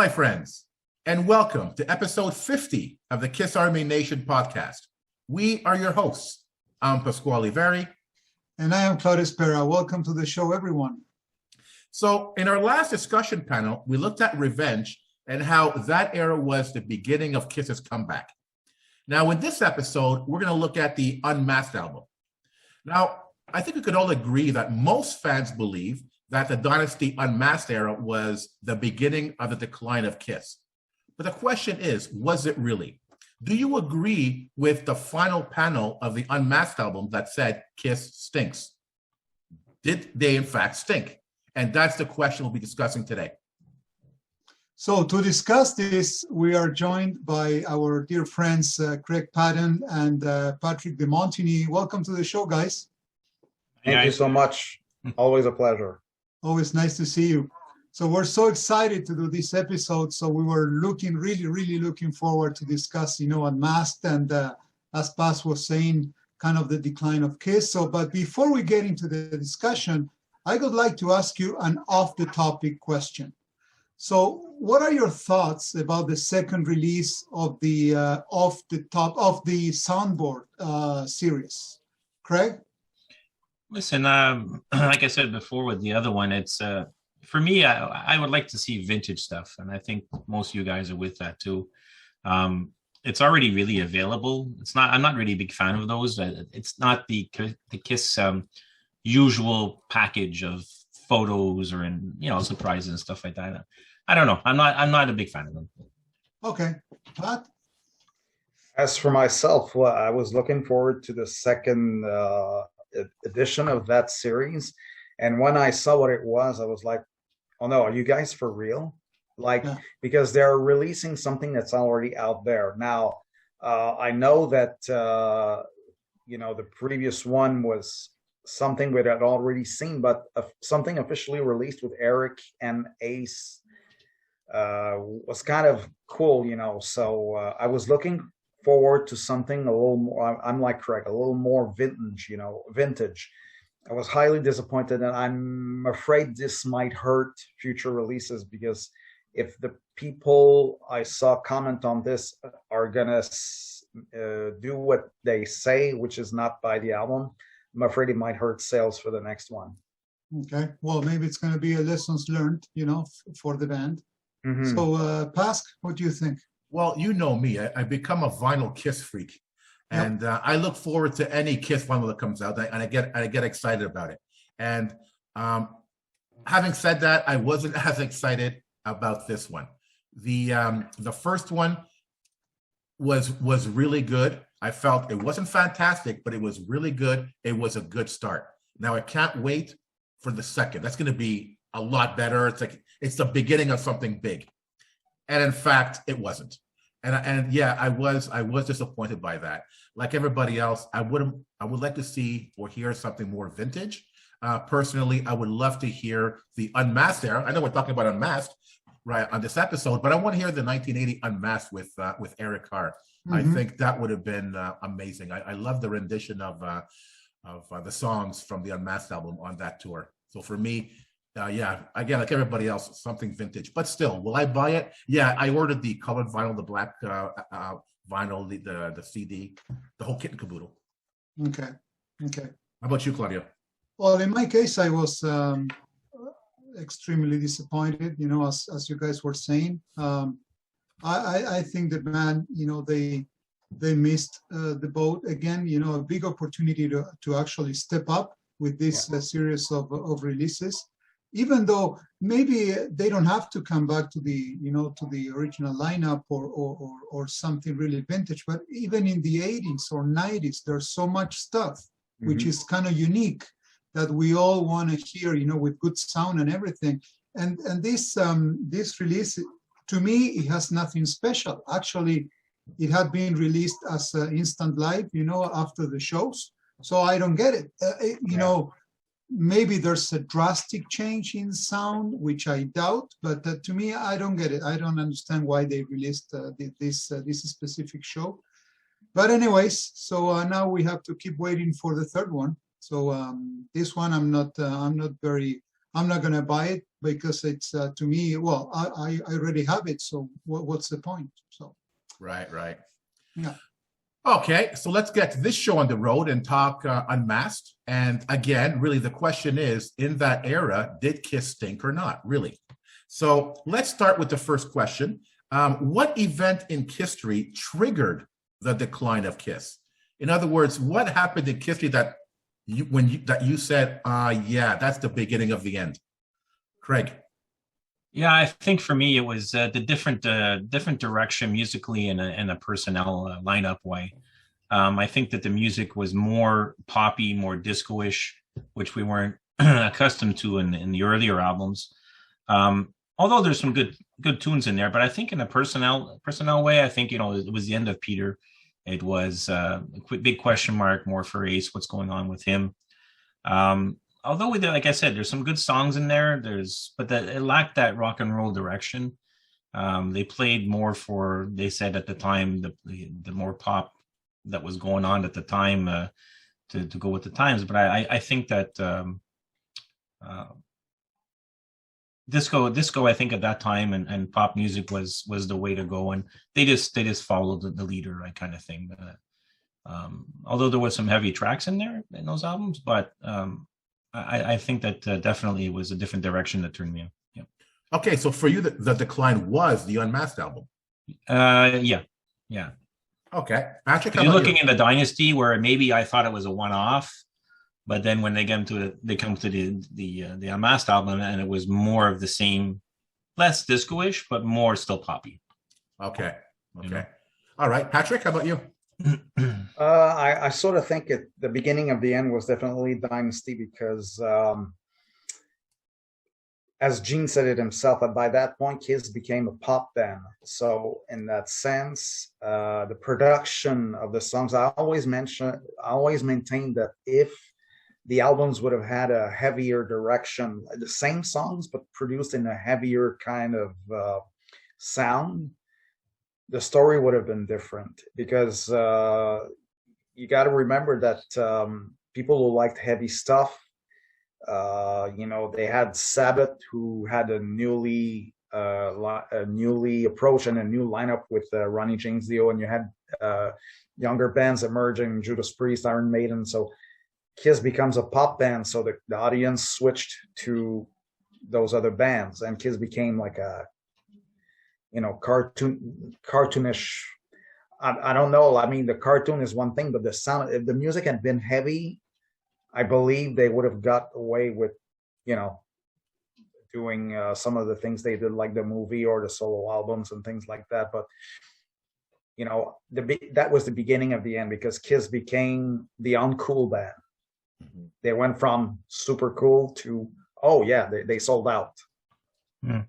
my friends, and welcome to episode 50 of the Kiss Army Nation podcast. We are your hosts. I'm Pasquale Veri. And I am Claudio Spera. Welcome to the show, everyone. So in our last discussion panel, we looked at Revenge and how that era was the beginning of Kiss's comeback. Now, in this episode, we're going to look at the Unmasked album. Now, I think we could all agree that most fans believe that the Dynasty Unmasked era was the beginning of the decline of Kiss. But the question is, was it really? Do you agree with the final panel of the Unmasked album that said Kiss stinks? Did they in fact stink? And that's the question we'll be discussing today. So to discuss this, we are joined by our dear friends, Craig Patton and Patrick De Montigny. Welcome to the show, guys. Thank you so much. Always a pleasure. Always nice to see you. So we're so excited to do this episode. So we were really looking forward to discuss, Unmasked and as Paz was saying, kind of the decline of Kiss. So, but before we get into the discussion, I would like to ask you an off-the-topic question. So, what are your thoughts about the second release of the Soundboard series, Craig? Listen, like I said before with the other one, it's for me, I would like to see vintage stuff, and I think most of you guys are with that too. It's already really available. I'm not really a big fan of those. It's not the Kiss usual package of photos or surprises and stuff like that. I don't know. I'm not a big fan of them. Okay, Pat? As for myself, well, I was looking forward to the second edition of that series, and when I saw what it was, I was like, "Oh no, are you guys for real?" Because they're releasing something that's already out there now. I know that the previous one was something we had already seen, but something officially released with Eric and Ace was kind of cool, So I was looking forward to something a little more. I'm like Craig, a little more vintage. I was highly disappointed, and I'm afraid this might hurt future releases, because if the people I saw comment on this are gonna do what they say, which is not buy the album, I'm afraid it might hurt sales for the next one. Okay, well, maybe it's going to be a lessons learned, for the band. Mm-hmm. So, Pask, what do you think? Well, you know me. I become a vinyl Kiss freak. And I look forward to any Kiss vinyl that comes out, and I get excited about it. And having said that, I wasn't as excited about this one. The first one was really good. I felt it wasn't fantastic, but it was really good. It was a good start. Now I can't wait for the second. That's going to be a lot better. It's the beginning of something big, and in fact, it wasn't. And yeah, I was disappointed by that. Like everybody else, I would like to see or hear something more vintage. Personally, I would love to hear the Unmasked era. I know we're talking about Unmasked right on this episode, but I want to hear the 1980 Unmasked with Eric Carr. Mm-hmm. I think that would have been amazing. I love the rendition of the songs from the Unmasked album on that tour. So for me, again, like everybody else, something vintage. But still, will I buy it? Yeah, I ordered the colored vinyl, the black vinyl, the CD, the whole kit and caboodle. Okay. How about you, Claudio? Well, in my case, I was extremely disappointed, as you guys were saying. I think the band, they missed the boat again, a big opportunity to actually step up with this series of releases. Even though maybe they don't have to come back to the original lineup or something really vintage, but even in the 80s or 90s, there's so much stuff which is kind of unique that we all want to hear, with good sound and everything. And this release, to me, it has nothing special. Actually, it had been released as instant live, after the shows. So I don't get it. Maybe there's a drastic change in sound, which I doubt, but to me, I don't get it. I don't understand why they released this specific show. But anyways, so now we have to keep waiting for the third one. So this one, I'm not very I'm not going to buy it because it's to me, well, I already have it. So what's the point? So. Right. Yeah. Okay, so let's get this show on the road and talk Unmasked. And again, really the question is, in that era, did Kiss stink or not? Really? So let's start with the first question. What event in history triggered the decline of Kiss? In other words, what happened in history that you said, yeah, that's the beginning of the end? Craig. Yeah, I think for me it was the different direction musically and a personnel lineup way. I think that the music was more poppy, more disco-ish, which we weren't accustomed to in the earlier albums. Although there's some good tunes in there, but I think in a personnel way, I think it was the end of Peter. It was a big question mark more for Ace. What's going on with him? Although like I said, there's some good songs in there. But it lacked that rock and roll direction. They played more for, they said at the time, the more pop that was going on at the time to go with the times. But I think that disco, I think at that time and pop music was the way to go, and they just followed the leader, right, kind of thing. Although there was some heavy tracks in there in those albums, but I think that definitely it was a different direction that turned me on. Yeah. Okay, so for you, the decline was the Unmasked album. Yeah. Okay, Patrick, You're looking in the Dynasty, where maybe I thought it was a one-off, but then when they come to the Unmasked album, and it was more of the same, less disco-ish, but more still poppy. Okay. You know? All right, Patrick, how about you? I sort of think the beginning of the end was definitely Dynasty because, as Gene said it himself, that by that point, Kiss became a pop band. So in that sense, the production of the songs, I always maintained that if the albums would have had a heavier direction, the same songs, but produced in a heavier kind of sound, the story would have been different, because you got to remember that people who liked heavy stuff, they had Sabbath, who had a newly approach and a new lineup with Ronnie James Dio, and you had younger bands emerging, Judas Priest, Iron Maiden. So Kiss becomes a pop band, so the audience switched to those other bands, and Kiss became like a cartoonish. I don't know. I mean, the cartoon is one thing, but the sound, if the music had been heavy, I believe they would have got away with, doing some of the things they did, like the movie or the solo albums and things like that. But that was the beginning of the end, because Kiss became the uncool band. Mm-hmm. They went from super cool to, oh yeah, they sold out. Mm.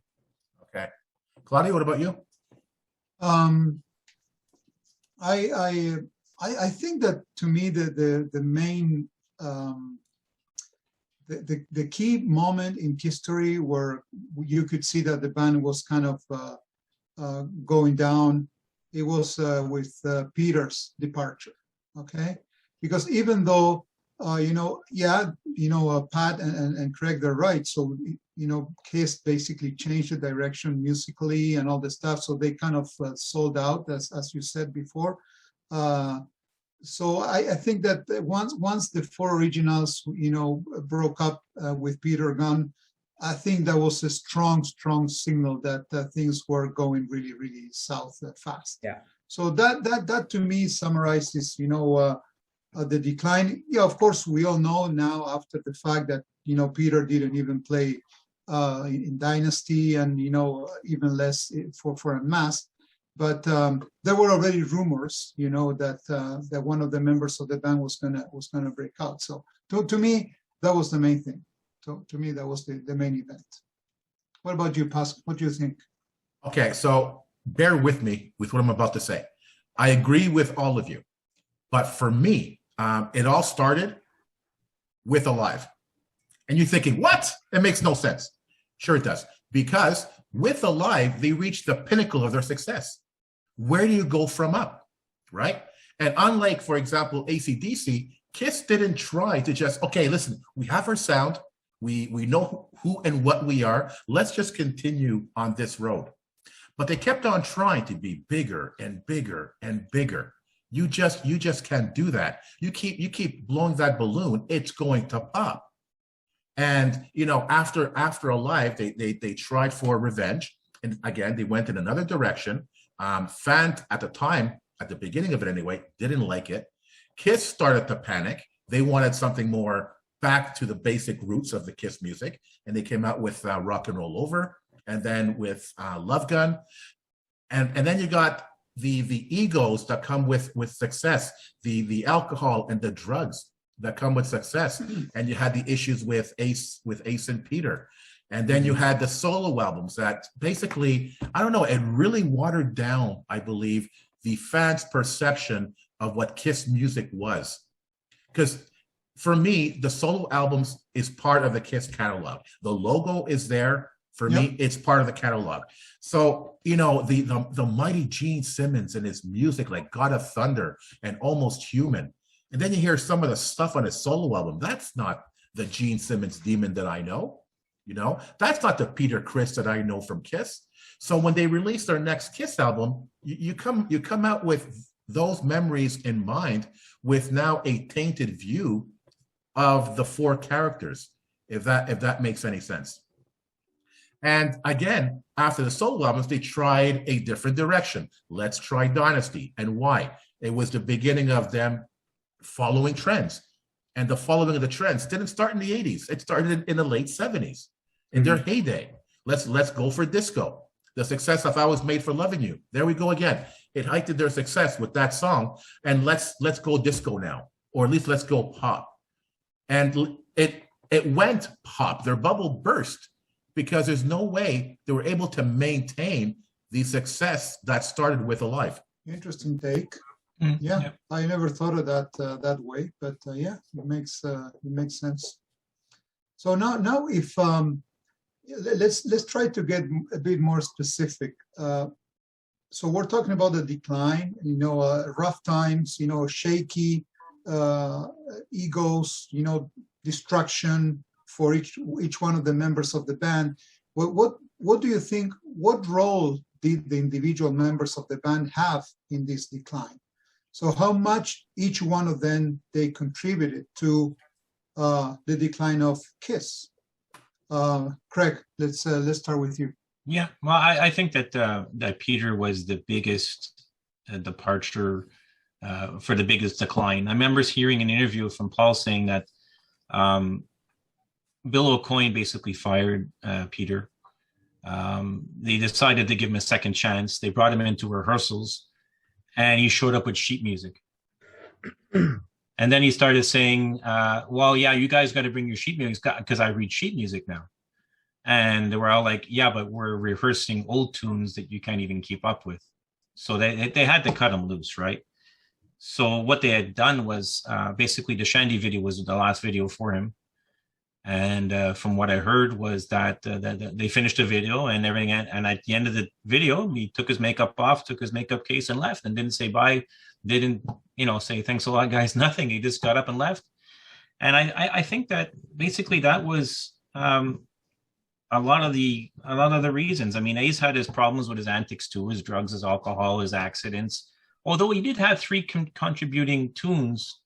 Okay. Claudia, what about you? I think that, to me, the main the key moment in history where you could see that the band was kind of going down, it was with Peter's departure. Okay, because even though Pat and Craig, they're right. So Kiss basically changed the direction musically and all the stuff. So they kind of sold out, as you said before. So I think that once the four originals, broke up with Peter gone, I think that was a strong signal that things were going really, really south fast. Yeah. So that to me summarizes, the decline. Yeah, of course, we all know now after the fact that Peter didn't even play in Dynasty, and even less for Unmasked. But there were already rumors, that one of the members of the band was gonna break out. So to me, that was the main thing. So to me, that was the main event. What about you, Pascal? What do you think? Okay, so bear with me with what I'm about to say. I agree with all of you, but for me, it all started with Alive. And you're thinking, what? It makes no sense. Sure it does. Because with Alive, they reached the pinnacle of their success. Where do you go from up, right? And unlike, for example, AC/DC, Kiss didn't try to just, okay, listen, we have our sound, We know who and what we are. Let's just continue on this road. But they kept on trying to be bigger and bigger and bigger. You just can't do that. You keep blowing that balloon, it's going to pop. And after Alive, they tried for revenge, and again they went in another direction. Fant at the time, at the beginning of it anyway, didn't like it. Kiss started to panic. They wanted something more back to the basic roots of the Kiss music, and they came out with Rock and Roll Over, and then with Love Gun, and then you got the egos that come with success, the alcohol and the drugs that come with success, and you had the issues with Ace and Peter, and then you had the solo albums that basically, I don't know, it really watered down, I believe, the fans' perception of what Kiss music was, because for me, the solo albums is part of the Kiss catalog. The logo is there. For me, it's part of the catalog. So, the mighty Gene Simmons and his music like God of Thunder and Almost Human. And then you hear some of the stuff on his solo album. That's not the Gene Simmons demon that I know. That's not the Peter Criss that I know from Kiss. So when they release their next Kiss album, you come out with those memories in mind, with now a tainted view of the four characters, if that makes any sense. And again, after the solo albums, they tried a different direction. Let's try Dynasty. And why? It was the beginning of them following trends. And the following of the trends didn't start in the 80s. It started in the late 70s, in their heyday. Let's go for disco. The success of I Was Made for Loving You. There we go again. It heightened their success with that song. And let's go disco now, or at least let's go pop. And it went pop. Their bubble burst, because there's no way they were able to maintain the success that started with Alive. Interesting take. Yeah. I never thought of that way, but it makes sense. So now if let's try to get a bit more specific. So we're talking about the decline, rough times, shaky egos, destruction for each one of the members of the band. What do you think? What role did the individual members of the band have in this decline? So how much each one of them they contributed to the decline of Kiss? Craig, let's start with you. Yeah, well, I think that Peter was the biggest departure for the biggest decline. I remember hearing an interview from Paul saying that Bill O'Coin basically fired Peter. They decided to give him a second chance. They brought him into rehearsals, and he showed up with sheet music. And then he started saying, well, yeah, you guys got to bring your sheet music because I read sheet music now. And they were all like, yeah, but we're rehearsing old tunes that you can't even keep up with. So they had to cut him loose, right? So what they had done was basically the Shandy video was the last video for him. And from what I heard was that they finished the video and everything. And at the end of the video, he took his makeup off, took his makeup case and left, and didn't say bye. Didn't, say thanks a lot, guys, nothing. He just got up and left. And I think that basically that was a lot of the reasons. I mean, Ace had his problems with his antics too, his drugs, his alcohol, his accidents. Although he did have three contributing tunes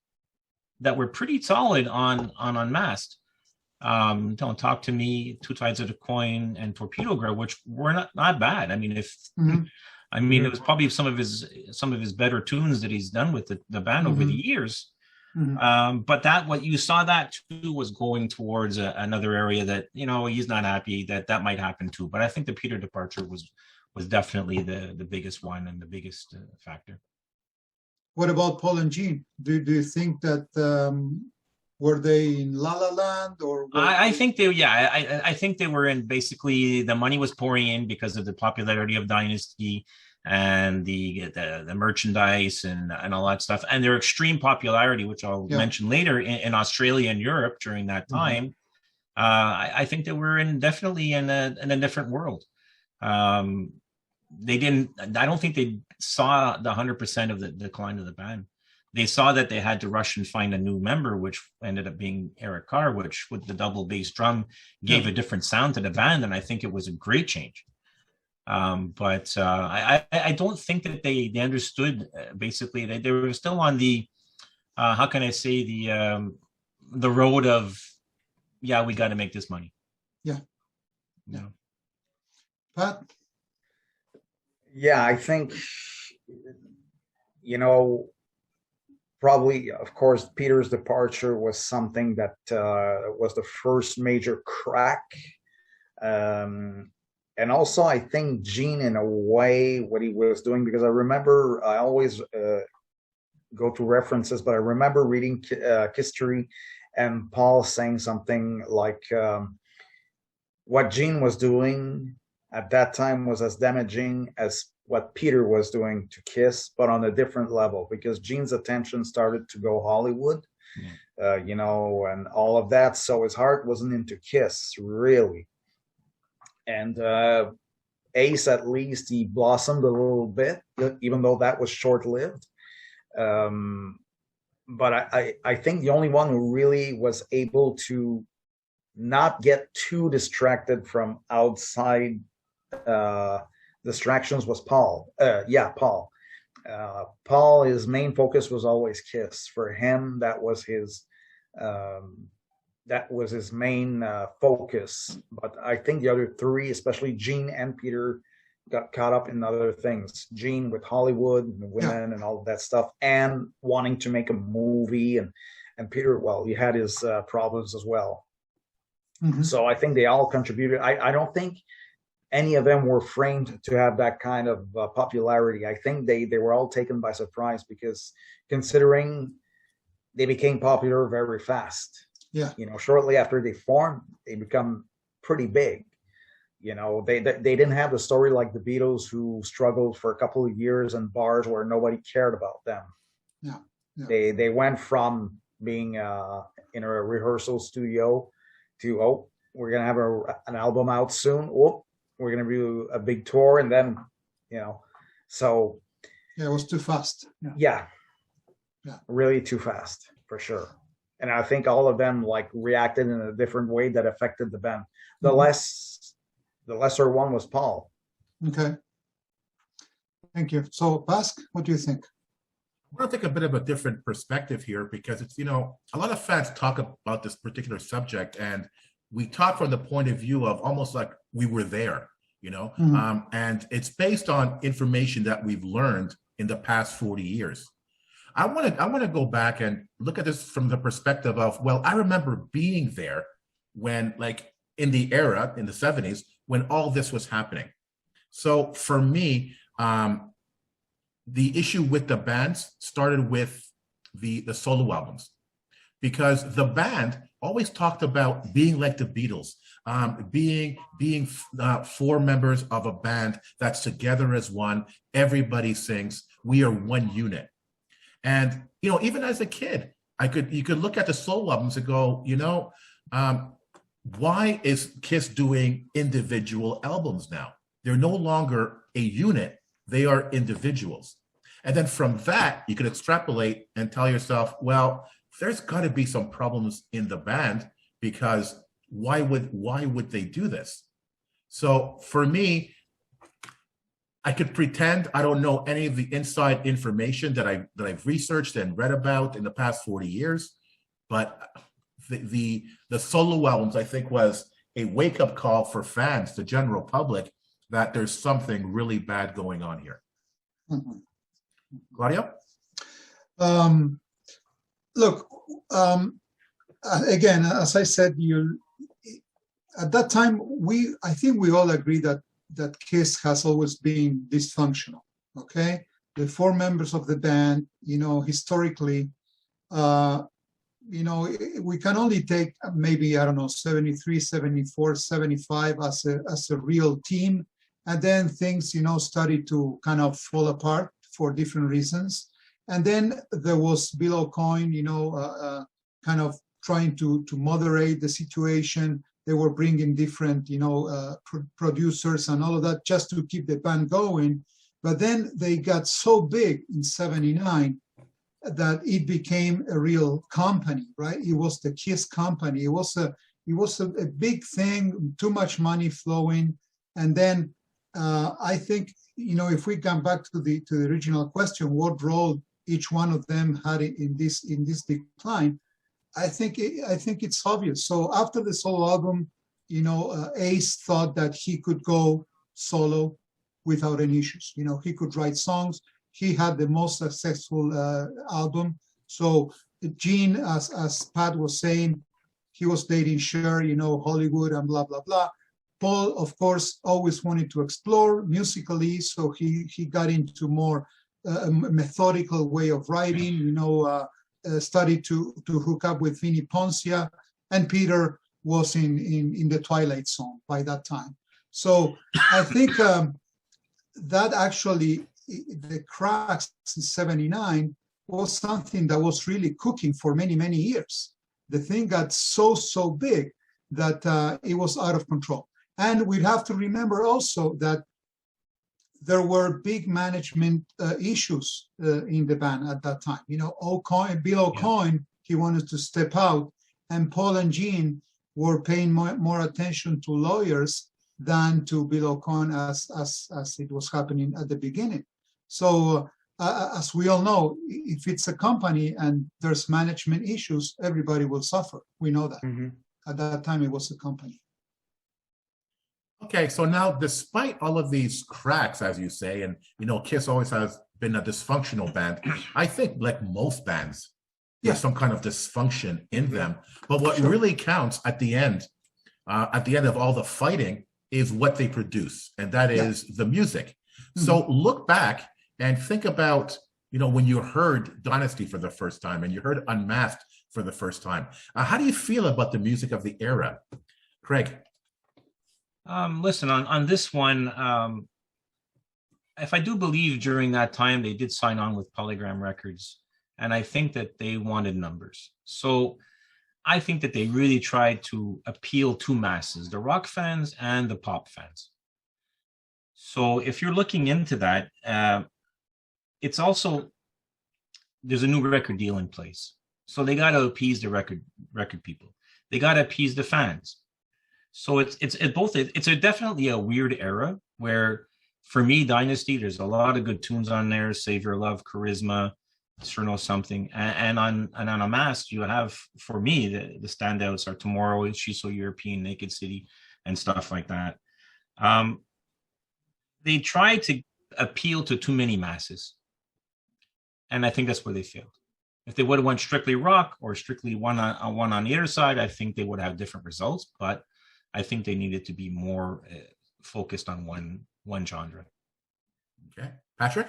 that were pretty solid on Unmasked. Don't Talk to Me, Two Sides of the Coin, and Torpedo Girl, which were not bad. I mean, it was probably some of his better tunes that he's done with the band over the years. But what you saw that too was going towards another area that he's not happy that might happen too. But I think the Peter departure was definitely the biggest one and the biggest factor. What about Paul and Gene? Do you think that were they in La La Land or? I think I think they were in. Basically, the money was pouring in because of the popularity of Dynasty and the merchandise and all that stuff, and their extreme popularity, which I'll mention later in Australia and Europe during that time. I think they were definitely in a different world. They didn't. I don't think they saw the 100% of the decline of the band. they saw that they had to rush and find a new member, which ended up being Eric Carr, which with the double bass drum gave a different sound to the band. And I think it was a great change. But I don't think that they understood basically that they were still on the, how can I say, the road of, yeah, we got to make this money. Yeah. Yeah. Pat? Yeah, I think, probably, of course, Peter's departure was something that was the first major crack. And also, I think Gene, in a way, what he was doing, because I always go to references, but I remember reading history and Paul saying something like what Gene was doing at that time was as damaging as what Peter was doing to Kiss, but on a different level, because Gene's attention started to go Hollywood, and all of that. So his heart wasn't into Kiss, really. And Ace, at least, he blossomed a little bit, even though that was short-lived. But I think the only one who really was able to not get too distracted from outside distractions was Paul. Paul. Paul, his main focus was always Kiss. For him, that was his main focus. But I think the other three, especially Gene and Peter, got caught up in other things. Gene with Hollywood and the women and all of that stuff, and wanting to make a movie. And Peter, well, he had his problems as well. Mm-hmm. So I think they all contributed. I don't think any of them were framed to have that kind of popularity. I think they were all taken by surprise, because considering they became popular very fast. Yeah. Shortly after they formed, they become pretty big. They didn't have the story like the Beatles, who struggled for a couple of years in bars where nobody cared about them. Yeah. They went from being in a rehearsal studio to, we're going to have an album out soon. We're going to do a big tour. And then, so. Yeah, it was too fast. Yeah. Really too fast, for sure. And I think all of them reacted in a different way that affected the band. The lesser one was Paul. Okay. Thank you. So, Basque, what do you think? I want to take a bit of a different perspective here, because it's, a lot of fans talk about this particular subject, and we talk from the point of view of almost like we were there, and it's based on information that we've learned in the past 40 years. I want to go back and look at this from the perspective of, well, I remember being there when, in the era, in the 70s, when all this was happening. So for me, the issue with the bands started with the solo albums, because the band always talked about being like the Beatles, being four members of a band that's together as one. Everybody sings. We are one unit. And, even as a kid, you could look at the solo albums and go, why is Kiss doing individual albums now? They're no longer a unit. They are individuals. And then from that, you could extrapolate and tell yourself, well, there's got to be some problems in the band, because why would they do this? So for me, I could pretend I don't know any of the inside information that I've researched and read about in the past 40 years, but the solo albums, I think, was a wake-up call for fans, the general public, that there's something really bad going on here. Mm-hmm. Claudio? Look, again, as I said, at that time, I think we all agree that Kiss has always been dysfunctional, okay? The four members of the band, historically, we can only take maybe, 73, 74, 75 as a real team. And then things, started to kind of fall apart for different reasons. And then there was Bill O'Coin, kind of trying to moderate the situation. They were bringing different, producers and all of that just to keep the band going. But then they got so big in '79, that it became a real company, right? It was the Kiss company. It was a big thing, too much money flowing. And then I think, if we come back to the original question, what role each one of them had in this decline, I think it's obvious. So after the solo album, Ace thought that he could go solo without any issues. He could write songs. He had the most successful album. So Gene, as Pat was saying, he was dating Cher, Hollywood and blah, blah, blah. Paul, of course, always wanted to explore musically, so he got into more methodical way of writing, studied to hook up with Vinnie Poncia, and Peter was in the Twilight Zone by that time. So I think that actually, the Cracks in '79 was something that was really cooking for many, many years. The thing got so big that it was out of control. And we'd have to remember also that there were big management issues in the band at that time. Bill O'Coin, he wanted to step out, and Paul and Gene were paying more attention to lawyers than to Bill O'Coin as it was happening at the beginning. So as we all know, if it's a company and there's management issues, everybody will suffer. We know that. Mm-hmm. At that time, it was a company. Okay, so now despite all of these cracks, as you say, and Kiss always has been a dysfunctional band, I think like most bands, there's some kind of dysfunction in them. But what really counts at the end of all the fighting is what they produce, and that is the music. Mm-hmm. So look back and think about, when you heard Dynasty for the first time and you heard Unmasked for the first time. How do you feel about the music of the era? Craig? Listen, on this one, if I do believe during that time, they did sign on with Polygram Records, and I think that they wanted numbers. So I think that they really tried to appeal to masses, the rock fans and the pop fans. So if you're looking into that, it's also, there's a new record deal in place. So they got to appease the record people. They got to appease the fans. So it's definitely a weird era where, for me, Dynasty, there's a lot of good tunes on there. Save Your Love, Charisma, Sure Know Something, and on Unmasked, you have, for me, the standouts are Tomorrow, She's So European, Naked City, and stuff like that. They tried to appeal to too many masses, and I think that's where they failed. If they would have went strictly rock or strictly one on the other side, I think they would have different results. But I think they needed to be more focused on one genre. Okay, Patrick?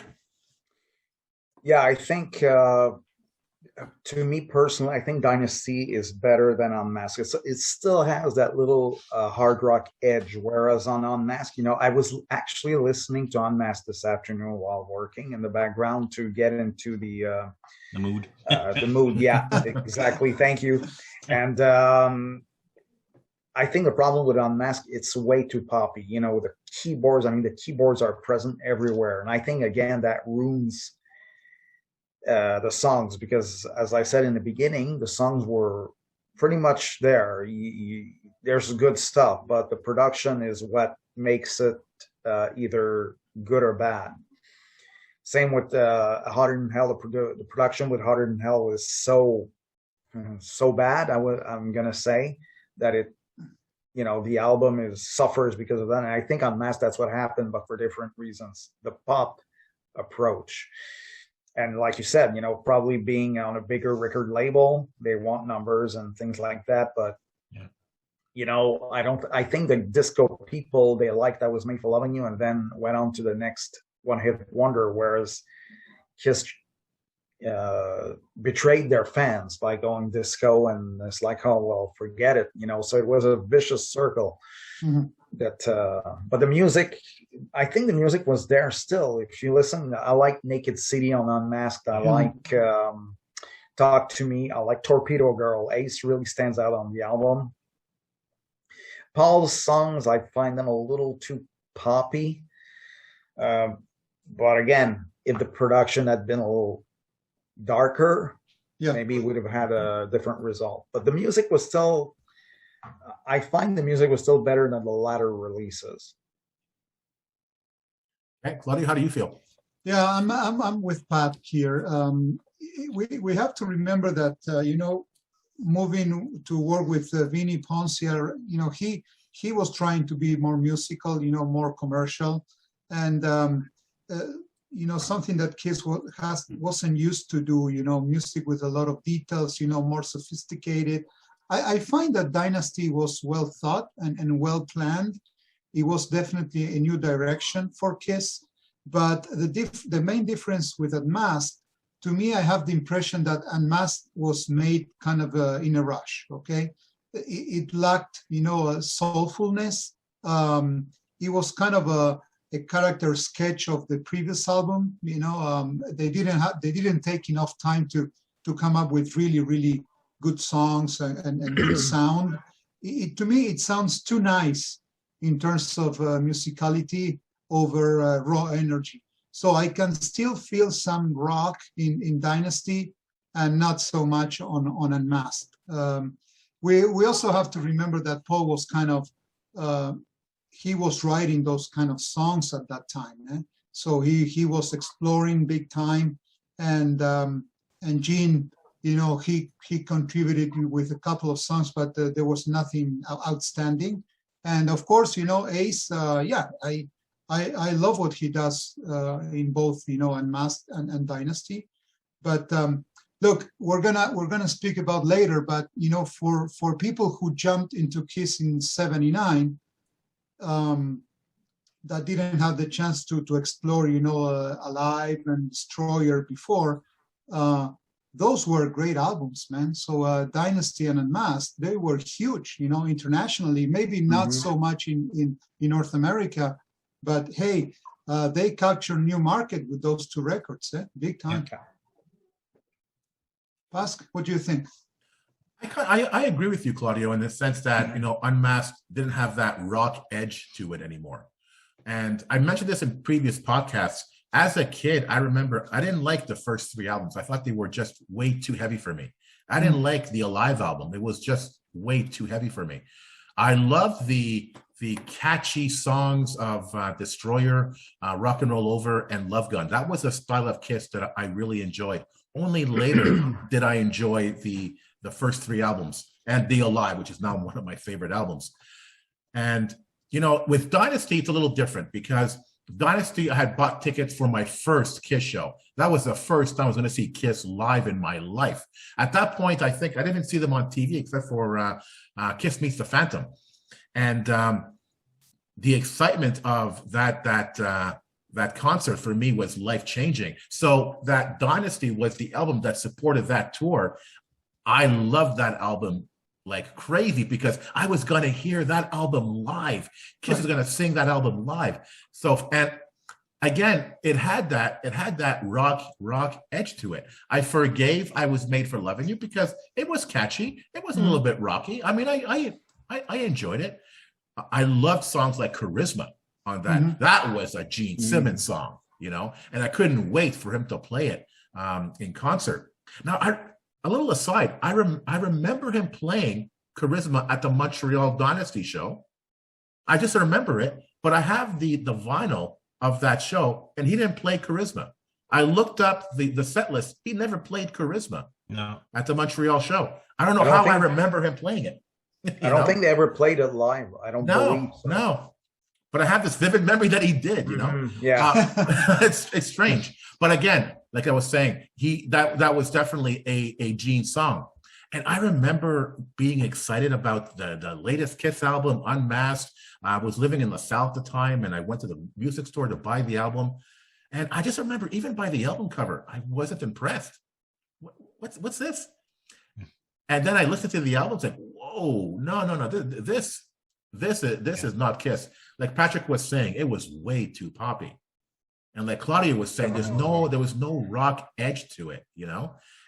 Yeah, I think to me personally, I think Dynasty is better than Unmasked. It still has that little hard rock edge, whereas on Unmasked, I was actually listening to Unmasked this afternoon while working in the background to get into the mood. The mood, yeah, exactly. Thank you. And I think the problem with Unmasked, it's way too poppy. The keyboards, the keyboards are present everywhere. And I think, again, that ruins the songs, because as I said in the beginning, the songs were pretty much there. There's good stuff, but the production is what makes it either good or bad. Same with Hotter Than Hell. The production with Hotter Than Hell was so bad. I'm gonna say that it, the album suffers because of that. And I think Unmasked, that's what happened, but for different reasons. The pop approach. And like you said, probably being on a bigger record label, they want numbers and things like that. But, I think the disco people, they liked I Was Made for Loving You and then went on to the next one-hit wonder, whereas Kiss betrayed their fans by going disco, and it's like, oh, well, forget it. So it was a vicious circle. Mm-hmm. But the music, I think the music was there still. If you listen, I like Naked City on Unmasked. I like Talk to Me. I like Torpedo Girl. Ace really stands out on the album. Paul's songs, I find them a little too poppy. But again, if the production had been a little darker, Yeah. maybe we would have had a different result. But the music was still, I find the music was still better than the latter releases. Hey, Claudia, how do you feel? Yeah, I'm with Pat here. We have to remember that moving to work with Vinny Poncia, he was trying to be more musical, more commercial, and something that Kiss wasn't used to do. Music with a lot of details, more sophisticated. I find that Dynasty was well thought and well planned. It was definitely a new direction for Kiss. But the main difference with Unmasked, to me, I have the impression that Unmasked was made kind of in a rush, okay? It lacked, soulfulness. It was kind of a character sketch of the previous album. They didn't take enough time to come up with really, really good songs and good sound. To me, it sounds too nice in terms of musicality over raw energy. So I can still feel some rock in Dynasty and not so much on Unmasked. We also have to remember that Paul was kind of, he was writing those kind of songs at that time. So he was exploring big time, and Gene, he contributed with a couple of songs, but there was nothing outstanding. And of course, Ace, I love what he does in both, Unmasked and Dynasty. But look, we're gonna speak about later. But for people who jumped into Kiss in '79, that didn't have the chance to explore, Alive and Destroyer before. Those were great albums, man. So Dynasty and Unmasked, they were huge, internationally. Maybe not so much in North America. But hey, they captured new market with those two records, big time. Okay. Pasc, what do you think? I agree with you, Claudio, in the sense that, Unmasked didn't have that rock edge to it anymore. And I mentioned this in previous podcasts. As a kid, I remember I didn't like the first three albums. I thought they were just way too heavy for me. I didn't like the Alive album. It was just way too heavy for me. I loved the catchy songs of Destroyer, Rock and Roll Over, and Love Gun. That was a style of Kiss that I really enjoyed. Only later did I enjoy the first three albums and The Alive, which is now one of my favorite albums. And, with Dynasty, it's a little different because Dynasty, I had bought tickets for my first Kiss show. That was the first time I was going to see Kiss live in my life. At that point, I think I didn't see them on TV except for Kiss Meets the Phantom. And the excitement of that concert for me was life-changing. So that Dynasty was the album that supported that tour. I loved that album like crazy because I was going to hear that album live. Kiss was going to sing that album live. So, and again, it had that rock edge to it. I forgave I Was Made for Loving You because it was catchy. It was a little bit rocky. I mean, I enjoyed it. I loved songs like Charisma on that. That was a Gene Simmons song, and I couldn't wait for him to play it in concert. Now, a little aside, I remember him playing Charisma at the Montreal Dynasty show. I just remember it, but I have the vinyl of that show, and he didn't play Charisma. I looked up the set list. He never played Charisma at the Montreal show. I don't know how I remember him playing it. I don't think they ever played it live. I don't believe so. No. But I have this vivid memory that he did, Yeah. It's strange. But again, like I was saying, that was definitely a Gene song. And I remember being excited about the latest Kiss album, Unmasked. I was living in the South at the time, and I went to the music store to buy the album. And I just remember, even by the album cover, I wasn't impressed. What's this? And then I listened to the album and said, whoa, no, this is not Kiss. Like Patrick was saying, it was way too poppy. And like Claudia was saying, there was no rock edge to it,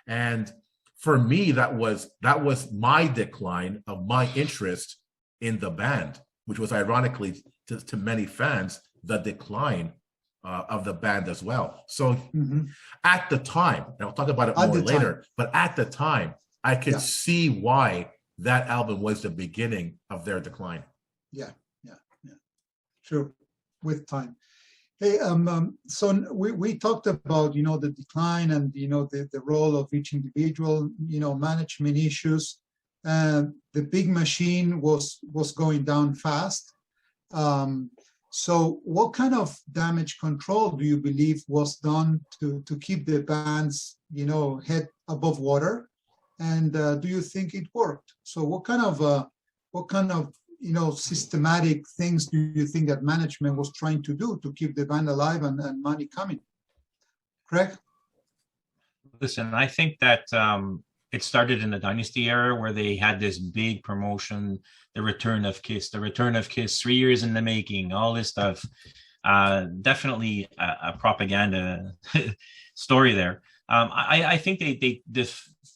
And for me, that was my decline of my interest in the band, which was ironically to many fans, the decline of the band as well. So Mhm. at the time, and I'll talk about it At more the later, time. but at the time, I could Yeah. see why that album was the beginning of their decline. Yeah. Sure. With time. Hey, so we talked about, the decline and, the role of each individual, management issues. The big machine was going down fast. So what kind of damage control do you believe was done to keep the band's, head above water? And do you think it worked? So what kind of systematic things do you think that management was trying to do to keep the band alive and money coming? Craig? Listen, I think that it started in the Dynasty era where they had this big promotion, the return of Kiss, 3 years in the making, all this stuff. Definitely a propaganda story there. I think they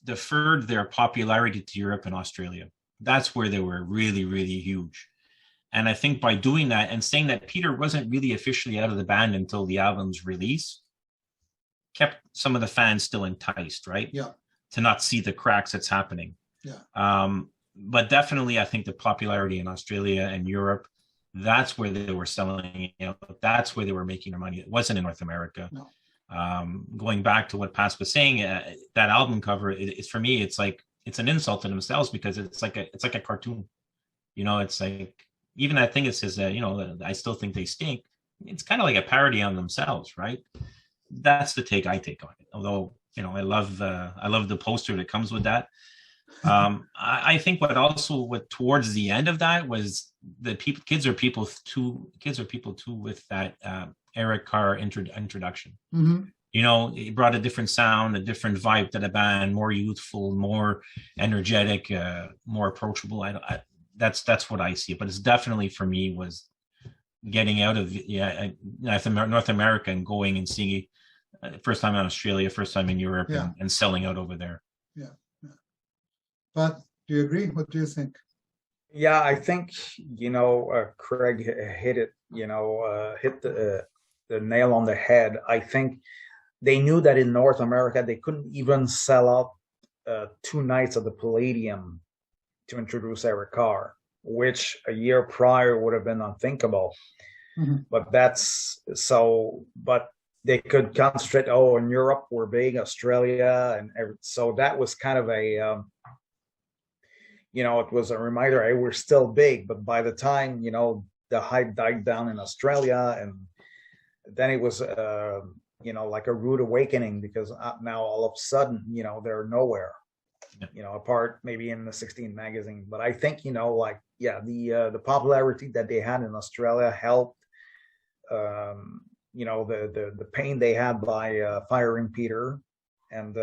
deferred their popularity to Europe and Australia. That's where they were really, really huge. And I think by doing that and saying that Peter wasn't really officially out of the band until the album's release, kept some of the fans still enticed, right? Yeah. To not see the cracks that's happening. Yeah. But definitely, I think the popularity in Australia and Europe, that's where they were selling, that's where they were making their money. It wasn't in North America. No. Going back to what Pas was saying, that album cover, it's for me, it's an insult to themselves because it's like a cartoon. It's like, even that thing that says, I still think they stink. It's kind of like a parody on themselves, right? That's the take I take on it. Although, I love the poster that comes with that. I think what towards the end of that was the kids are people too with that Eric Carr introduction. Mm-hmm. It brought a different sound, a different vibe to the band, more youthful, more energetic, more approachable. That's what I see. But it's definitely, for me, was getting out of North America and going and seeing first time in Australia, first time in Europe, Yeah. and selling out over there. Yeah. But do you agree? What do you think? Yeah, I think Craig hit it. Hit the nail on the head. I think they knew that in North America they couldn't even sell out 2 nights of the Palladium to introduce Eric Carr, which a year prior would have been unthinkable. Mm-hmm. But but they could concentrate. Oh, in Europe we're big, Australia, so that was kind of a it was a reminder, hey, we're still big. But by the time the hype died down in Australia, and then it was like a rude awakening, because now all of a sudden they're nowhere. Yeah. Apart maybe in the 16 magazine. But I think the popularity that they had in Australia helped. The pain they had by firing Peter, and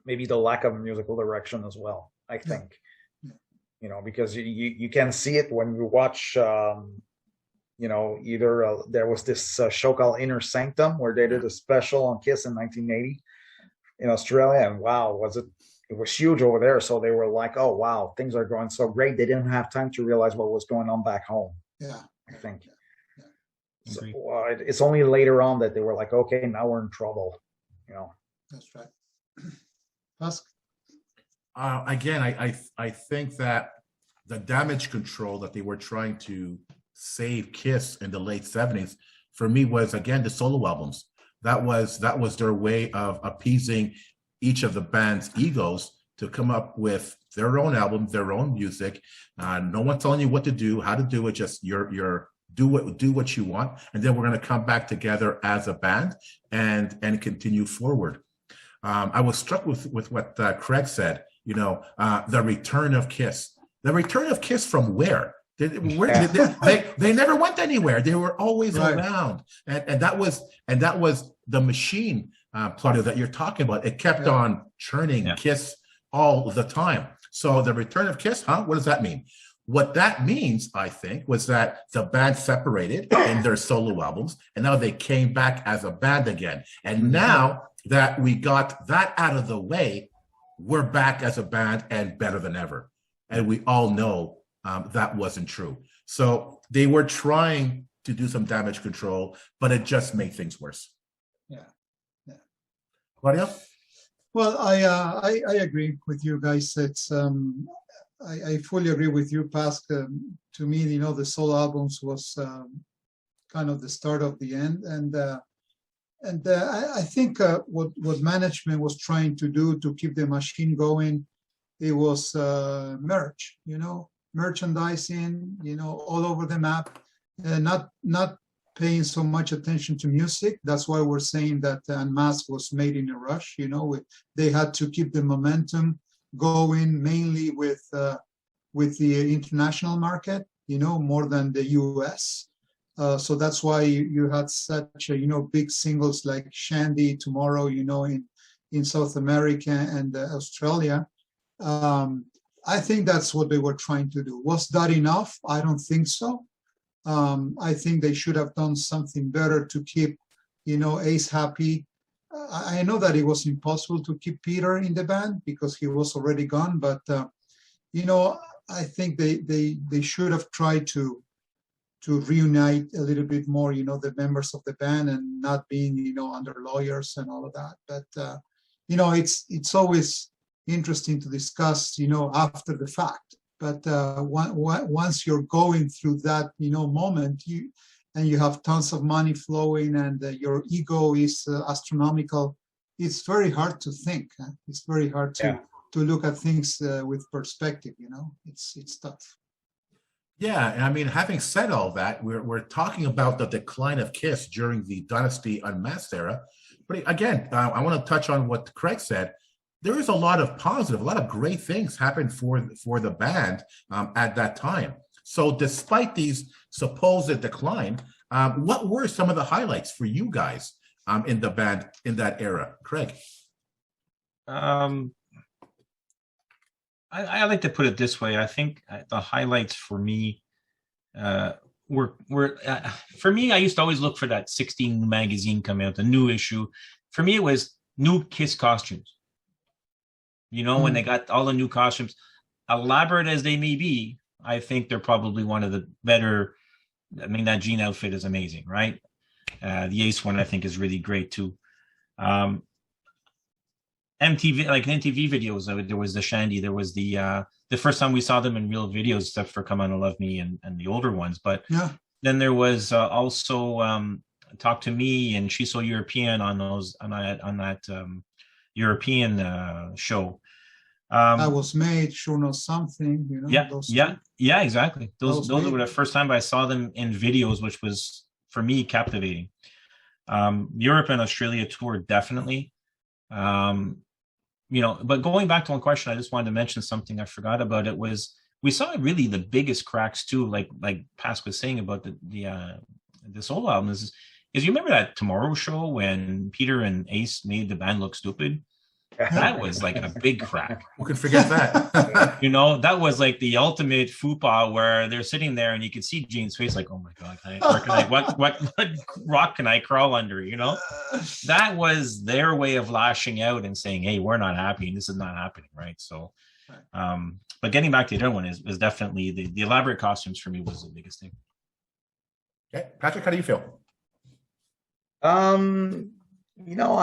maybe the lack of musical direction as well, I think. Yeah. Because you can see it when you watch either there was this show called Inner Sanctum where they did a special on Kiss in 1980 in Australia, and wow, it was huge over there. So they were like, oh wow, things are going so great, they didn't have time to realize what was going on back home. Yeah. I think. So, Agreed. it's only later on that they were like, okay, now we're in trouble. That's right. Ask. Again, I think that the damage control that they were trying to save Kiss in the late 70s, for me, was again the solo albums. That was their way of appeasing each of the band's egos to come up with their own album, their own music. No one telling you what to do, how to do it. Just do what you want, and then we're going to come back together as a band and continue forward. I was struck with what Craig said. The return of Kiss. The return of Kiss from where? They never went anywhere. They were always around, and that was the machine, Claudio, that you're talking about. It kept on churning Kiss all the time. So the return of Kiss, what does that mean? What that means, I think, was that the band separated in their solo albums, and now they came back as a band again. And now that we got that out of the way, we're back as a band and better than ever. And we all know that wasn't true. So they were trying to do some damage control, but it just made things worse. Yeah. Claudio? Well, I agree with you guys. It's I fully agree with you, Pascal. To me, you know, the solo albums was kind of the start of the end, and I think what management was trying to do to keep the machine going, it was merch, you know, merchandising, you know, all over the map, not paying so much attention to music. That's why we're saying that Unmasked was made in a rush. You know, they had to keep the momentum going, mainly with the international market, you know, more than the US. So that's why you had such a, you know, big singles like Shandy, Tomorrow, you know, in South America and Australia. I think that's what they were trying to do. Was that enough? I don't think so. I think they should have done something better to keep, you know, Ace happy. I know that it was impossible to keep Peter in the band because he was already gone, but you know, I think they should have tried to reunite a little bit more, you know, the members of the band and not being, you know, under lawyers and all of that. But you know, it's always interesting to discuss, you know, after the fact. But once you're going through that, you know, moment, you have tons of money flowing and your ego is astronomical, it's very hard to think. It's very hard to look at things with perspective. You know, it's tough. Yeah, and I mean, having said all that, we're talking about the decline of Kiss during the Dynasty Unmasked era. But again, I want to touch on what Craig said. There is a lot of positive, a lot of great things happened for the band at that time. So despite these supposed decline, what were some of the highlights for you guys in the band in that era? Craig? I like to put it this way. I think the highlights for me were for me, I used to always look for that 16 magazine coming out, the new issue. For me, it was new Kiss costumes. You know, when they got all the new costumes, elaborate as they may be, I think they're probably one of the better. I mean, that jean outfit is amazing, right? The Ace one, I think, is really great too. MTV, like MTV videos, there was the Shandy, there was the first time we saw them in real videos, except for Come On and Love Me and the older ones. But then there was also Talk to Me and She's So European on that European show. I Was Made, Sure Know Something, you know. Yeah, exactly. Those were the first time I saw them in videos, which was for me captivating. Europe and Australia tour, definitely. You know, but going back to one question, I just wanted to mention something I forgot about. It was we saw really the biggest cracks too, like Pascal was saying about the solo album is you remember that Tomorrow show when Peter and Ace made the band look stupid? That was like a big crack. Who could forget that? You know, that was like the ultimate fupa where they're sitting there and you could see Gene's face like, oh my God, what rock can I crawl under? You know, that was their way of lashing out and saying, hey, we're not happy and this is not happening. Right. So, but getting back to the other one is definitely the elaborate costumes for me was the biggest thing. Okay. Patrick, how do you feel? You know,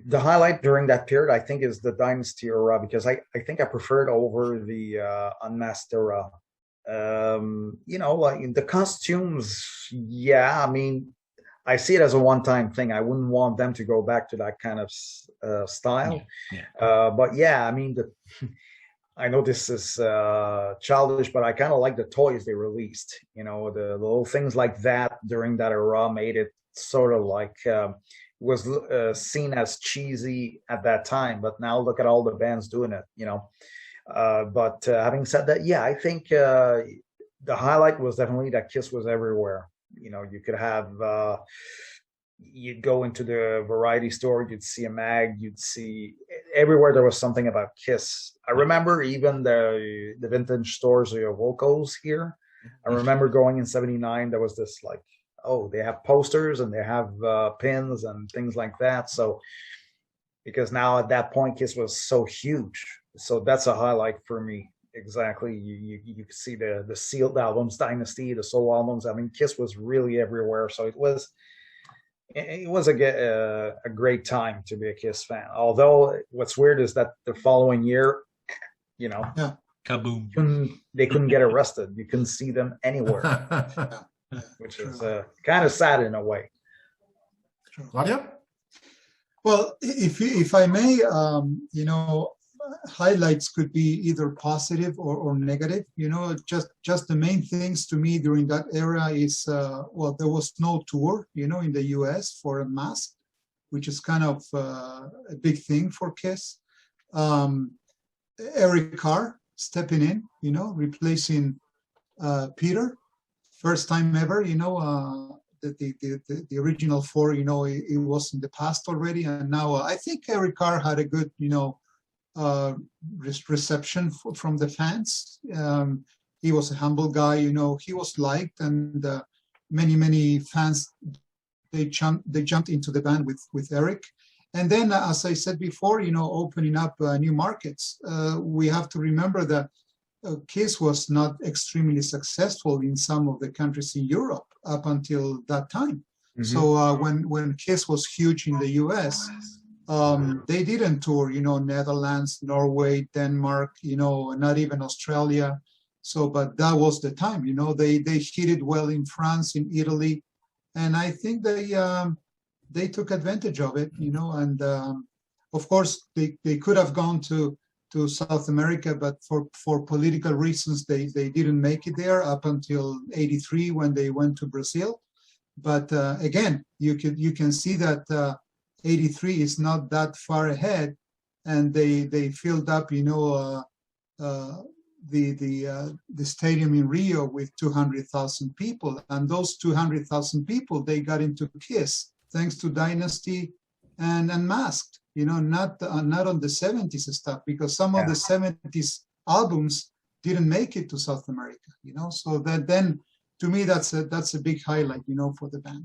the highlight during that period, I think, is the Dynasty era because I think I preferred over the Unmasked era. You know, like the costumes, I mean, I see it as a one-time thing. I wouldn't want them to go back to that kind of style. But yeah, I mean, I know this is childish, but I kind of like the toys they released. You know, the little things like that during that era made it sort of like was seen as cheesy at that time, but now look at all the bands doing it, you know. But having said that, I think the highlight was definitely that Kiss was everywhere. You know, you could have you'd go into the variety store, you'd see a mag, you'd see everywhere there was something about Kiss. I remember even the vintage stores of Volcos here. I remember going in '79, there was this like, oh, they have posters and they have pins and things like that. So, because now at that point, Kiss was so huge. So that's a highlight for me. exactly. You could see the sealed albums, Dynasty, the solo albums. I mean, Kiss was really everywhere, so it was a great time to be a Kiss fan. Although what's weird is that the following year, you know, Yeah. Kaboom. they couldn't get arrested. You couldn't see them anywhere, which is kind of sad in a way. Claudia? Well, if I may, highlights could be either positive or negative. Just the main things to me during that era is, there was no tour, in the US for Unmasked, which is kind of a big thing for Kiss. Eric Carr stepping in, replacing Peter, first time ever, the original four, it was in the past already. And now I think Eric Carr had a good, reception from the fans. He was a humble guy, he was liked, and many fans, they jumped into the band with Eric. And then, as I said before, opening up new markets. We have to remember that Kiss was not extremely successful in some of the countries in Europe up until that time. Mhm. So when Kiss was huge in the US, they didn't tour, Netherlands, Norway, Denmark, not even Australia. So, but that was the time, they hit it well in France, in Italy, and I think they took advantage of it, and of course they could have gone to South America, but for political reasons, they didn't make it there up until '83 when they went to Brazil. But again, you can see that '83 is not that far ahead, and they filled up, the stadium in Rio with 200,000 people, and those 200,000 people, they got into Kiss thanks to Dynasty and Unmasked. Not on the '70s stuff, because some of the '70s albums didn't make it to South America. So that then, to me, that's a big highlight, for the band.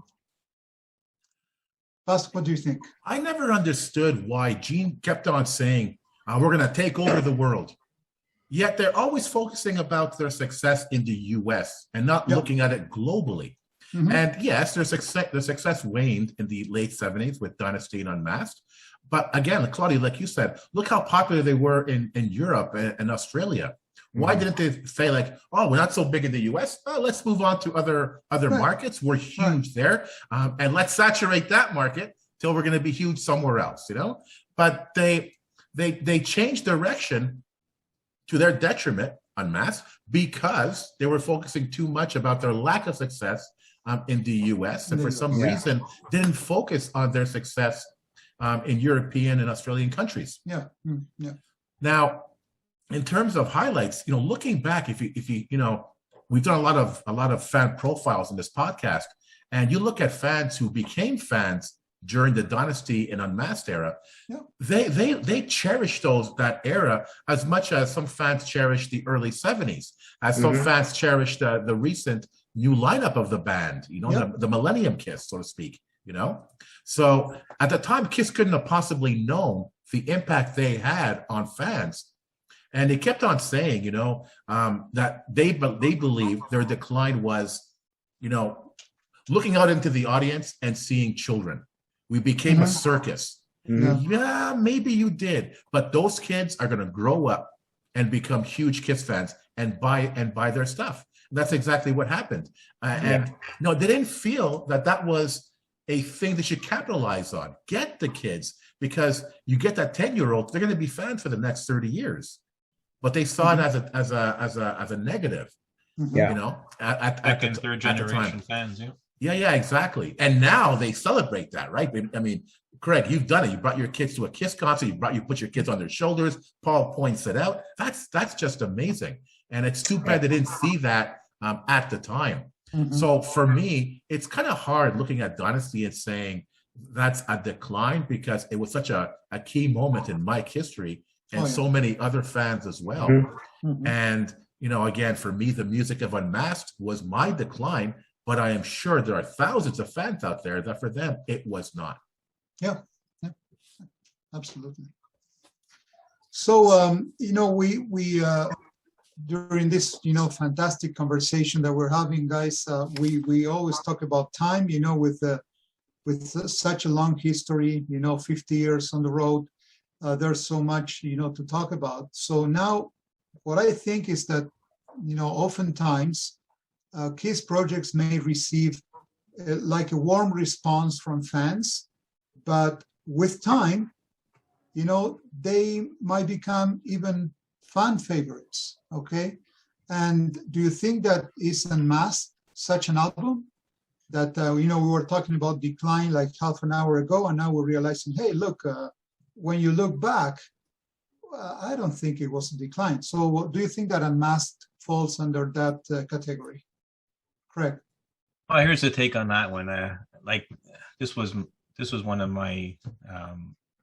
Bas, what do you think? I never understood why Gene kept on saying, we're going to take over the world. Yet they're always focusing about their success in the US and not looking at it globally. Mm-hmm. And yes, their success waned in the late '70s with Dynasty and Unmasked. But again, Claudia, like you said, look how popular they were in Europe and Australia. Why didn't they say like, oh, we're not so big in the US? Oh, let's move on to other markets. We're huge there. And let's saturate that market till we're going to be huge somewhere else, But they changed direction to their detriment, Unmasked, because they were focusing too much about their lack of success in the US, and for some reason didn't focus on their success in European and Australian countries. Now, in terms of highlights, looking back, if you we've done a lot of fan profiles in this podcast, and you look at fans who became fans during the Dynasty and Unmasked era, they cherish that era as much as some fans cherish the early '70s, as some fans cherish the recent new lineup of the band, the Millennium Kiss, so to speak. So at the time, Kiss couldn't have possibly known the impact they had on fans. And they kept on saying, that they believed their decline was, looking out into the audience and seeing children. We became a circus. Yeah, maybe you did. But those kids are going to grow up and become huge Kiss fans and buy their stuff. And that's exactly what happened. And no, they didn't feel that was a thing they should capitalize on. Get the kids, because you get that 10-year-old, they're going to be fans for the next 30 years. But they saw it as a negative. At third generation fans. Yeah, exactly. And now they celebrate that, right? I mean, Craig, you've done it. You brought your kids to a Kiss concert. You put your kids on their shoulders. Paul points it out. That's just amazing. And it's too bad they didn't see that at the time. So for me, it's kind of hard looking at Dynasty and saying that's a decline, because it was such a key moment in Mike history and so many other fans as well. And, again, for me, the music of Unmasked was my decline, but I am sure there are thousands of fans out there that for them, it was not. Yeah, absolutely. So, during this, fantastic conversation that we're having, guys, we always talk about time, with such a long history, 50 years on the road. There's so much, to talk about. So now what I think is that, oftentimes KISS projects may receive like a warm response from fans, but with time, they might become even fan favorites, okay? And do you think that is Unmasked such an album that, we were talking about decline like half an hour ago, and now we're realizing, hey, look, when you look back, I don't think it was a decline. So do you think that Unmasked falls under that category? Correct. Well, here's the take on that one. This was one of my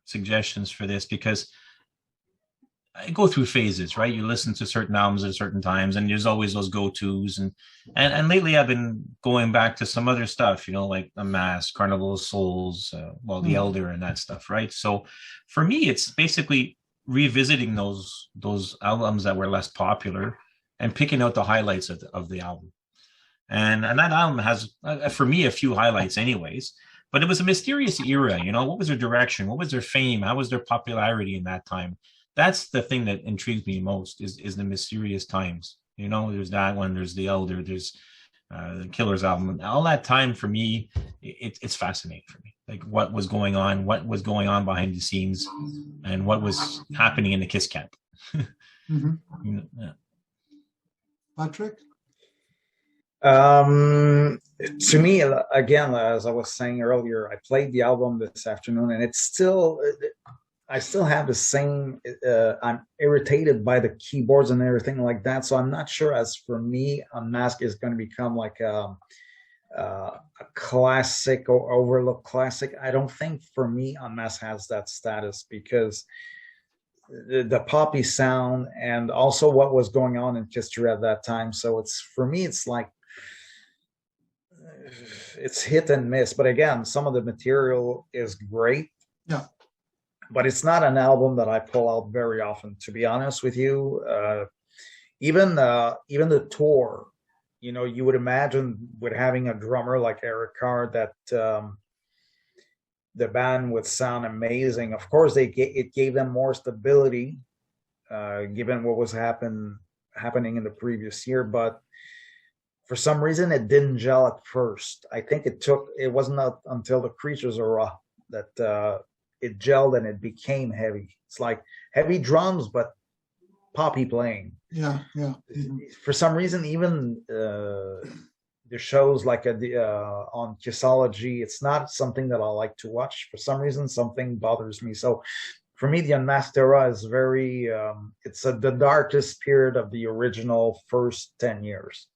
suggestions for this, because I go through phases, right? You listen to certain albums at certain times, and there's always those go-tos. And lately I've been going back to some other stuff, like Unmasked, Carnival of Souls, The Elder and that stuff, right? So for me, it's basically revisiting those albums that were less popular and picking out the highlights of the album. And that album has, for me, a few highlights anyways, but it was a mysterious era. What was their direction? What was their fame? How was their popularity in that time? That's the thing that intrigues me most is the mysterious times. There's that one, there's The Elder, there's the Killers album. All that time for me, it's fascinating for me. Like what was going on behind the scenes, and what was happening in the KISS camp. Yeah. Patrick? To me, again, as I was saying earlier, I played the album this afternoon, and I still have the same, I'm irritated by the keyboards and everything like that. So I'm not sure, as for me, Unmasked is going to become like a classic or overlooked classic. I don't think, for me, Unmasked has that status, because the poppy sound and also what was going on in history at that time. So for me, it's like, it's hit and miss. But again, some of the material is great. Yeah. But it's not an album that I pull out very often, to be honest with you. Even the tour, you would imagine with having a drummer like Eric Carr that the band would sound amazing. Of course, it gave them more stability, given what was happening in the previous year. But for some reason, it didn't gel at first. I think it wasn't until the Creatures era that it gelled and it became heavy. It's like heavy drums, but poppy playing. Yeah. For some reason, even the shows like on Kissology, it's not something that I like to watch. For some reason, something bothers me. So for me, the Unmasked era is very, it's the darkest period of the original first 10 years.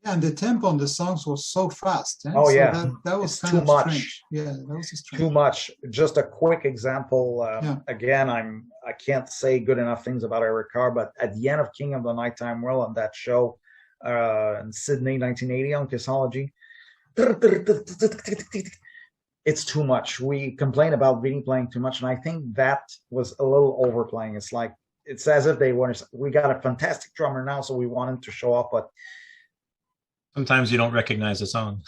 Yeah, and the tempo on the songs was so fast. Oh, so yeah. that was It's kind too of much. strange. Yeah, that was strange. Too much. Just a quick example. Yeah. Again, I can't say good enough things about Eric Carr, but at the end of King of the Nighttime World, on that show in Sydney, 1980 on Kissology, it's too much. We complain about Vinny playing too much, and I think that was a little overplaying. It's as if we got a fantastic drummer now, so we want him to show off, but Sometimes you don't recognize the song.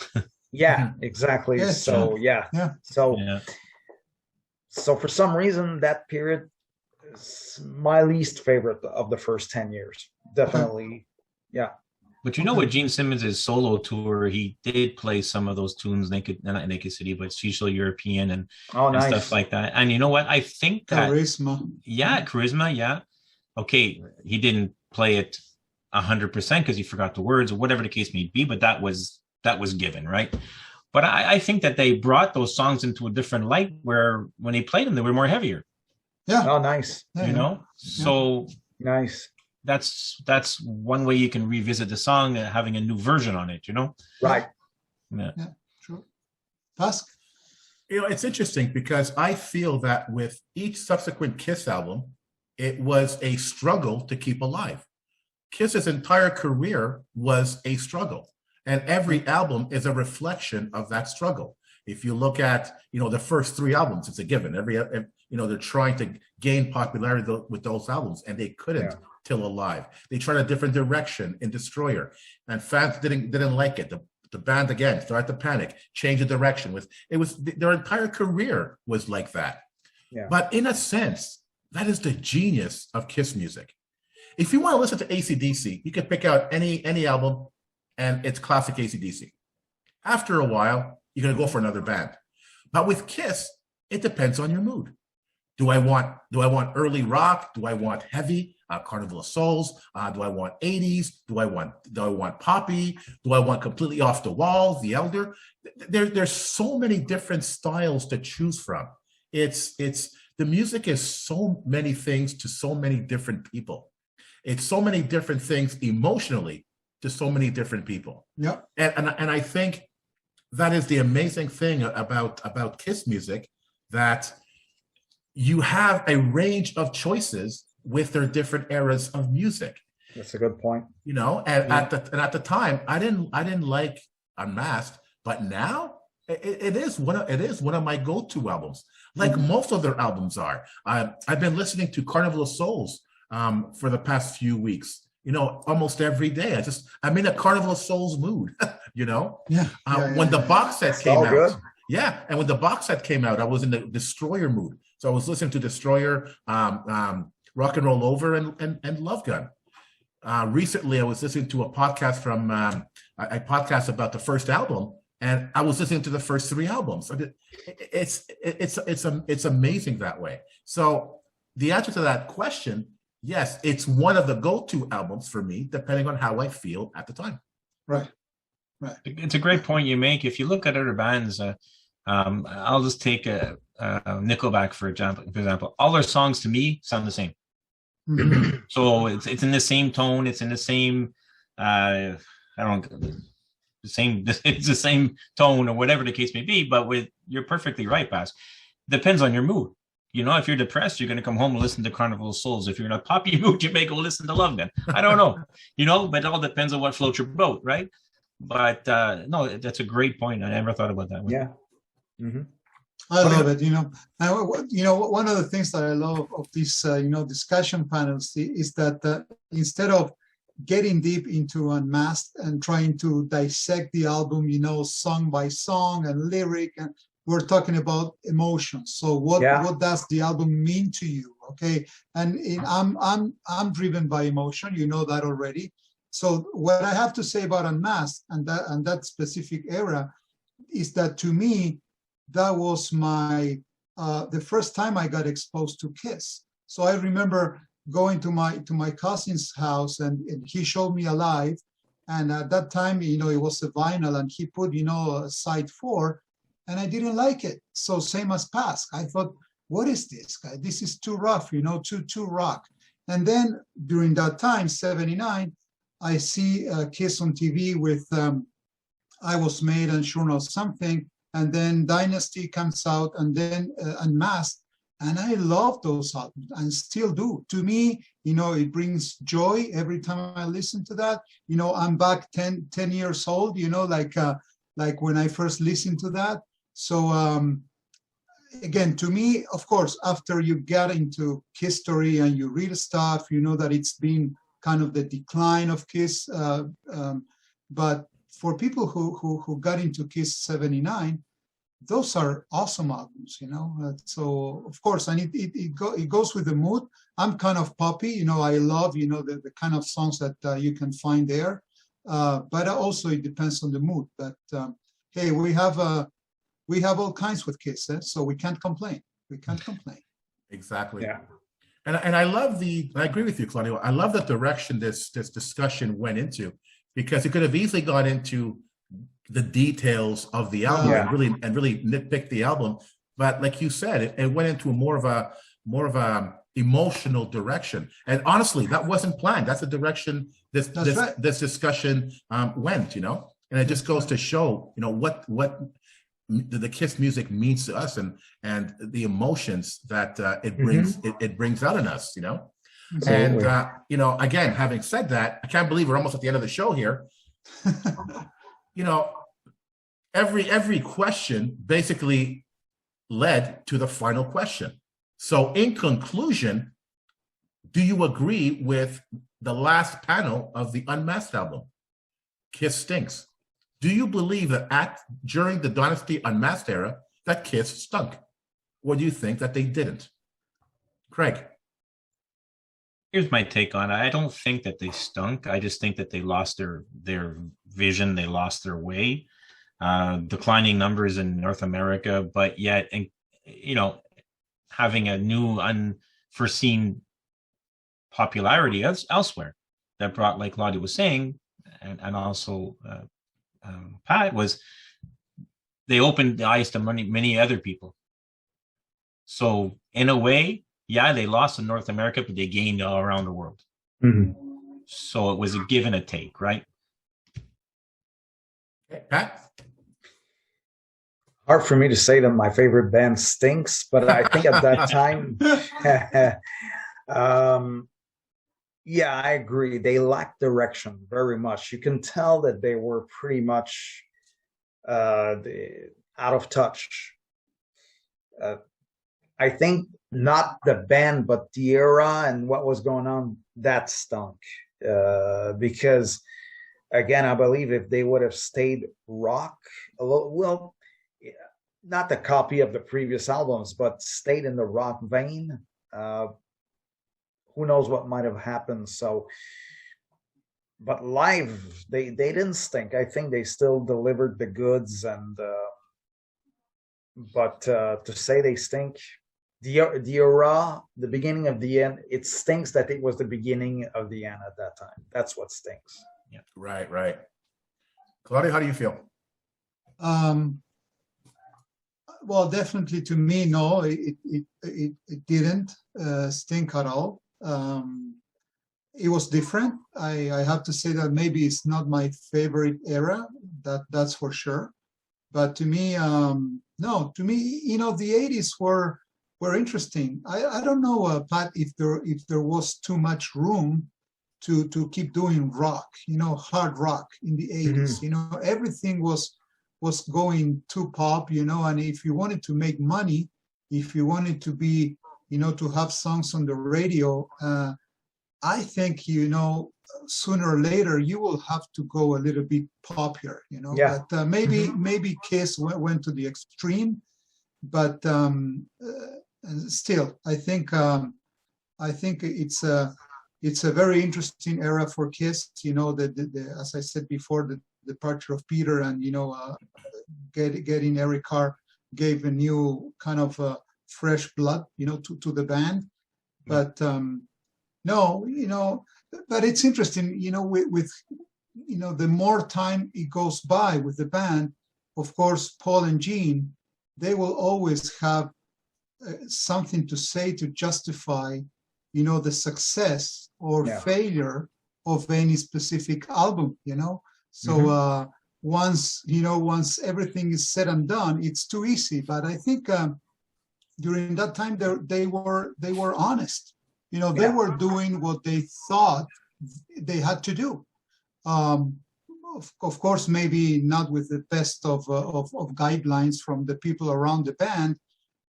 yeah, exactly. Yes, So yeah. So Yeah. So for some reason, that period is my least favorite of the first 10 years. Definitely. Yeah. But with Gene Simmons' solo tour, he did play some of those tunes, not Naked City, but Cecil European and Nice. stuff like that. And you know what? I think that, Charisma. yeah, Charisma, yeah. Okay, he didn't play it 100% because he forgot the words or whatever the case may be, but that was given, right? But I think that they brought those songs into a different light where when they played them, they were more heavier. Yeah. Oh, nice. Yeah. So Nice. that's one way you can revisit the song, having a new version on it, Right. Yeah. True. Tusk? It's interesting because I feel that with each subsequent KISS album, it was a struggle to keep alive. KISS's entire career was a struggle, and every album is a reflection of that struggle. If you look at, the first three albums, it's a given. They're trying to gain popularity with those albums, and they couldn't Till Alive. They tried a different direction in Destroyer, and fans didn't like it. The band again started to panic, change the direction. Their entire career was like that. Yeah. But in a sense, that is the genius of Kiss music. If you want to listen to AC/DC, you can pick out any album, and it's classic AC/DC. After a while, you're going to go for another band. But with Kiss, it depends on your mood. Do I want early rock? Do I want heavy? Carnival of Souls? Do I want 80s? Do I want poppy? Do I want completely off the wall? The Elder? There's so many different styles to choose from. The music is so many things to so many different people. It's so many different things emotionally to so many different people. Yeah. And I think that is the amazing thing about Kiss music, that you have a range of choices with their different eras of music. That's a good point. You know, and at the time, I didn't like Unmasked, but now it is one of my go-to albums. Like most of their albums are. I've been listening to Carnival of Souls for the past few weeks. You know, almost every day. I'm in a Carnival of Souls mood. You know, when the box set came out. Good. Yeah, and when the box set came out, I was in the Destroyer mood. So I was listening to Destroyer, Rock and Roll Over, and Love Gun. Recently, I was listening to a podcast from a podcast about the first album, and I was listening to the first 3 albums. It's amazing that way. So the answer to that question, yes, it's one of the go-to albums for me, depending on how I feel at the time. Right. It's a great point you make. If you look at other bands, I'll just take Nickelback for example. All their songs to me sound the same. Mhm. So it's in the same tone. It's in the same it's the same tone or whatever the case may be. But you're perfectly right, Bas. Depends on your mood. You know, if you're depressed, you're going to come home and listen to Carnival of Souls. If you're in a poppy mood, you may go listen to Love Gun. I don't know, you know, but it all depends on what floats your boat, right? But no, that's a great point. I never thought about that one. Yeah. Mm-hmm. I love it. One of the things that I love of these, discussion panels is that instead of getting deep into Unmasked and trying to dissect the album, song by song and lyric, and we're talking about emotions. So what does the album mean to you? Okay, and I'm driven by emotion. You know that already. So what I have to say about Unmasked and that specific era is that, to me, that was the first time I got exposed to Kiss. So I remember going to my cousin's house, and he showed me Alive, and at that time, it was a vinyl, and he put side 4, and I didn't like it. So same as Pask, I thought, what is this guy? This is too rough, too rock. And then during that time, 79, I see Kiss on TV with I Was Made and Sure Know Something, and then Dynasty comes out, and then Unmasked, and I love those albums and still do. To me, it brings joy every time I listen to that. I'm back 10 years old, like when I first listened to that. So again, to me, of course, after you get into history and you read stuff, that it's been kind of the decline of Kiss. But for people who got into Kiss 79, those are awesome albums, So of course, and it goes with the mood. I'm kind of poppy, I love, the kind of songs that you can find there. But also it depends on the mood. But hey, we have all kinds with Kiss, so we can't complain. Exactly. Yeah. And I agree with you, Claudio. I love the direction this discussion went into, because it could have easily gone into the details of the album and really nitpick the album. But like you said, it went into more of a emotional direction. And honestly, that wasn't planned. That's the direction this discussion went, And it just goes to show, what the Kiss music means to us and the emotions that it brings it brings out in us, Absolutely. And again, having said that, I can't believe we're almost at the end of the show here. Every question basically led to the final question. So in conclusion, do you agree with the last panel of the Unmasked album? Kiss stinks. Do you believe that during the Dynasty Unmasked era that Kiss stunk? Or do you think that they didn't? Craig. Here's my take on it. I don't think that they stunk. I just think that they lost their vision. They lost their way. Declining numbers in North America, but yet, having a new unforeseen popularity elsewhere that brought, like Claudia was saying, and also Pat, was they opened the eyes to many other people. So in a way, yeah, they lost in North America, but they gained all around the world. Mhm. So it was a give and a take, right? Pat? Hard for me to say that my favorite band stinks, but I think at that time, yeah, I agree. They lacked direction very much. You can tell that they were pretty much out of touch. I think not the band, but the era and what was going on, that stunk. Because, again, I believe if they would have stayed rock, well, not the copy of the previous albums, but stayed in the rock vein, who knows what might have happened. So, but live, they didn't stink. I think they still delivered the goods, and but to say they stink, the era, the beginning of the end, it stinks that it was the beginning of the end at that time. That's what stinks. Yeah. Right. Claudia, how do you feel? Well, definitely to me, no, it didn't stink at all. It was different. I have to say that maybe it's not my favorite era, that's for sure. But to me, no, to me, the 80s were interesting. I don't know, Pat, if there was too much room to keep doing rock, hard rock in the 80s. Mm-hmm. Everything was going too pop, and if you wanted to make money, if you wanted to be, to have songs on the radio, I think, sooner or later you will have to go a little bit popular, Yeah. But maybe Kiss went to the extreme, but still, I think it's a very interesting era for Kiss. As I said before, the departure of Peter and getting Eric Carr gave a new kind of fresh blood, to the band. But no, but it's interesting, with the more time it goes by with the band, of course, Paul and Gene, they will always have something to say to justify, the success or failure of any specific album, So once everything is said and done, it's too easy. But I think during that time they were honest. They were doing what they thought they had to do. Of course, maybe not with the best of guidelines from the people around the band,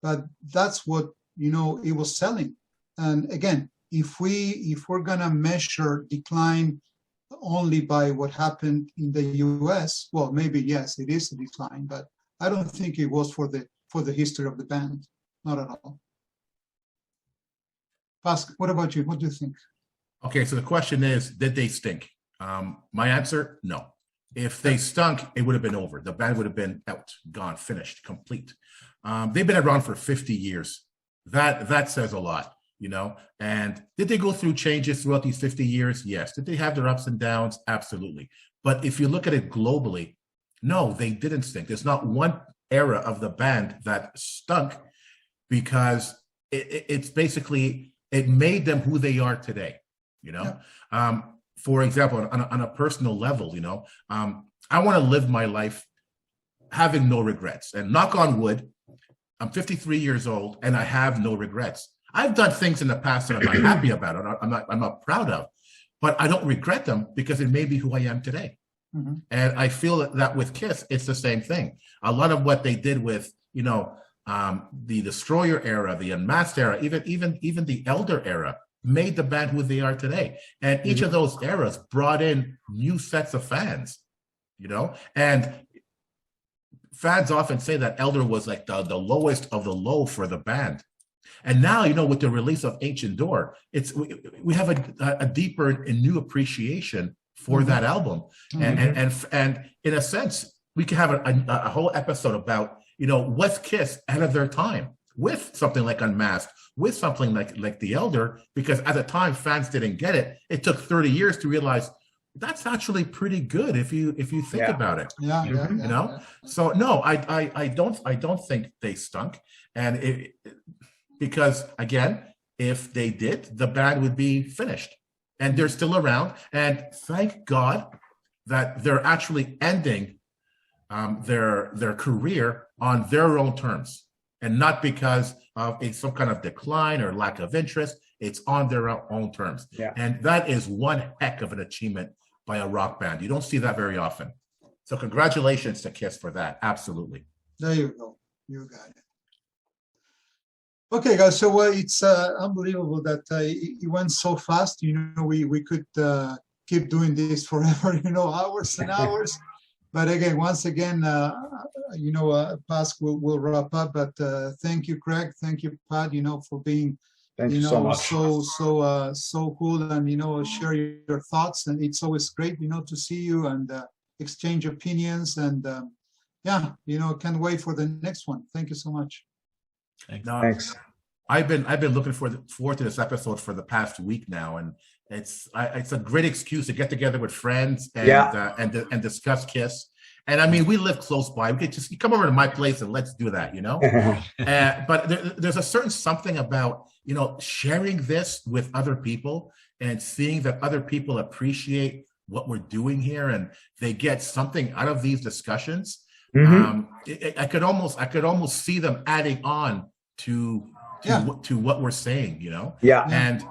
but that's what it was selling. And again, if we're gonna measure decline only by what happened in the U.S., well, maybe yes, it is a decline, but I don't think it was for the history of the band, not at all. Pascal, what about you? What do you think? Okay, so the question is, did they stink? My answer, no. If they stunk, it would have been over. The band would have been out, gone, finished, complete. They've been around for 50 years. That says a lot, And did they go through changes throughout these 50 years? Yes. Did they have their ups and downs? Absolutely. But if you look at it globally, no, they didn't stink. There's not one era of the band that stunk, because it's basically, it made them who they are today, Yeah. For example, on a personal level, I want to live my life having no regrets. And knock on wood, I'm 53 years old and I have no regrets. I've done things in the past that I'm not happy about, or I'm not proud of, but I don't regret them because it made me who I am today. Mm-hmm. And I feel that with Kiss, it's the same thing. A lot of what they did with, the Destroyer era, the Unmasked era, even the Elder era, made the band who they are today. And each of those eras brought in new sets of fans, and fans often say that Elder was like the lowest of the low for the band. And now, with the release of Ancient Door, we have a deeper and new appreciation for that album. And in a sense, we can have a whole episode about, what's Kiss ahead of their time with something like Unmasked, with something like The Elder, because at the time fans didn't get it. It took 30 years to realize that's actually pretty good if you think about it. So no, I don't think they stunk, and because again, if they did, the band would be finished, and they're still around, and thank God that they're actually ending their career on their own terms, and not because of some kind of decline or lack of interest. It's on their own terms. And that is one heck of an achievement by a rock band. You don't see that very often. So congratulations to Kiss for that. Absolutely. There you go. You got it. Okay, guys. So it's unbelievable that it went so fast. We could keep doing this forever, hours and hours. But again, once again, Pasc will wrap up. But thank you, Craig. Thank you, Pat. For being, Thank you so much. so cool, and share your thoughts. And it's always great, to see you and exchange opinions. And can't wait for the next one. Thank you so much. Thanks. I've been looking forward to this episode for the past week now, and it's a great excuse to get together with friends and discuss Kiss. And I mean, we live close by. We could just come over to my place and let's do that, But there's a certain something about sharing this with other people and seeing that other people appreciate what we're doing here and they get something out of these discussions. I could almost see them adding on to what we're saying, And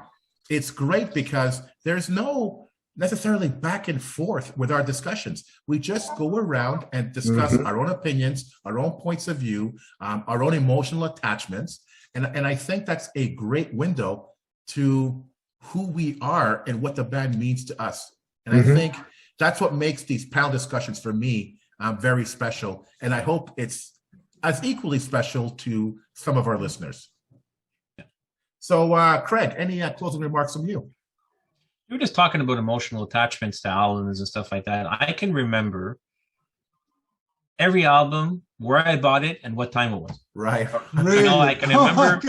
it's great because there's no necessarily back and forth with our discussions. We just go around and discuss our own opinions, our own points of view, our own emotional attachments. And I think that's a great window to who we are and what the band means to us. And I think that's what makes these panel discussions for me very special. And I hope it's as equally special to some of our listeners. So, Craig, any closing remarks from you? We were just talking about emotional attachments to albums and stuff like that. I can remember every album, where I bought it, and what time it was. Right. Really? I can remember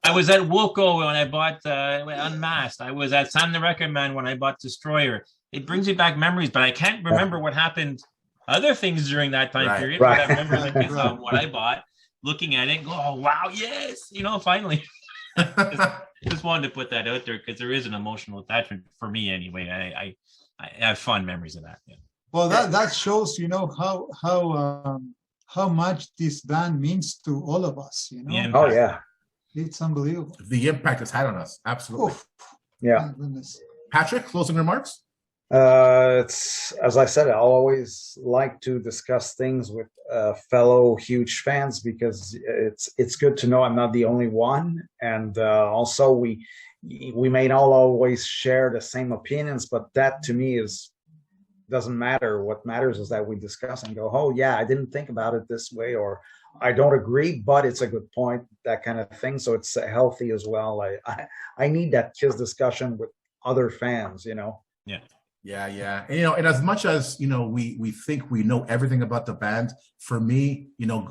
I was at Wilco when I bought Unmasked. I was at Sam the Record Man when I bought Destroyer. It brings me back memories, but I can't remember what happened, other things during that time period. But I remember what I bought, looking at it and go, oh, wow, yes, finally. Just wanted to put that out there because there is an emotional attachment for me anyway. I have fond memories of that. Yeah. Well, that shows, how much this band means to all of us. Oh yeah, it's unbelievable. The impact it's had on us. Absolutely. Oof. Yeah. Patrick, closing remarks? It's, as I said, I'll always like to discuss things with fellow huge fans because it's good to know I'm not the only one, and also we may not always share the same opinions, but that to me doesn't matter. What matters is that we discuss and go, oh yeah, I didn't think about it this way, or I don't agree, but it's a good point, that kind of thing. So it's healthy as well. I need that Kiss discussion with other fans, Yeah. And as much as, we think we know everything about the band, for me,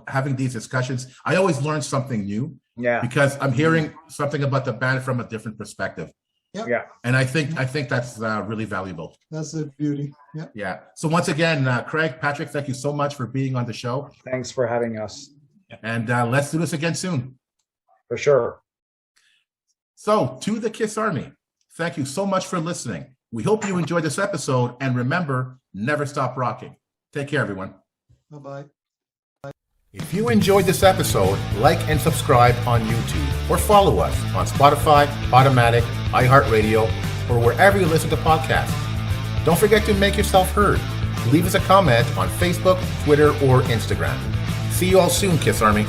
having these discussions, I always learn something new. Yeah. Because I'm hearing something about the band from a different perspective. Yeah. And I think that's really valuable. That's the beauty. Yeah. Yeah. So once again, Craig, Patrick, thank you so much for being on the show. Thanks for having us. And let's do this again soon. For sure. So to the Kiss Army, thank you so much for listening. We hope you enjoyed this episode, and remember, never stop rocking. Take care, everyone. Bye-bye. If you enjoyed this episode, like and subscribe on YouTube, or follow us on Spotify, Automatic, iHeartRadio, or wherever you listen to podcasts. Don't forget to make yourself heard. Leave us a comment on Facebook, Twitter, or Instagram. See you all soon, Kiss Army.